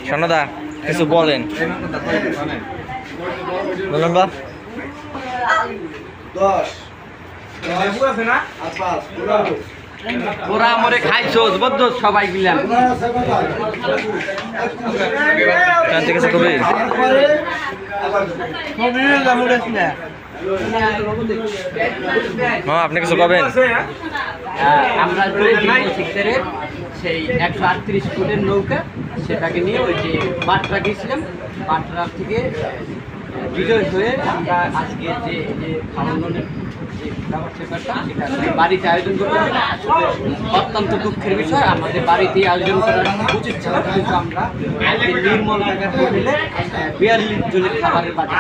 সনদা কিছু বলেন। বলুন বা 10 ওরা আমরে খাইছো বদ্ধ সবাই গিলাম জানতে কিছু কবি হ্যাঁ আপনি কিছু কবেন। আমরা সেই 138 ফুটের নৌকা সেটাকে নিয়ে ওই যে বাটরা গেছিলাম, বাটরা থেকে বিজয় হয়ে আমরা আজকে যে খাওয়ানোর যে ব্যাপারটা সেটা বাড়িতে আয়োজন করতে হবে। অত্যন্ত দুঃখের বিষয়, আমাদের বাড়িতেই আয়োজন করা উচিত ছিল, কিন্তু আমরা নির্মল টাকার হোটেলে 42 জনের খাবারের বাড়ি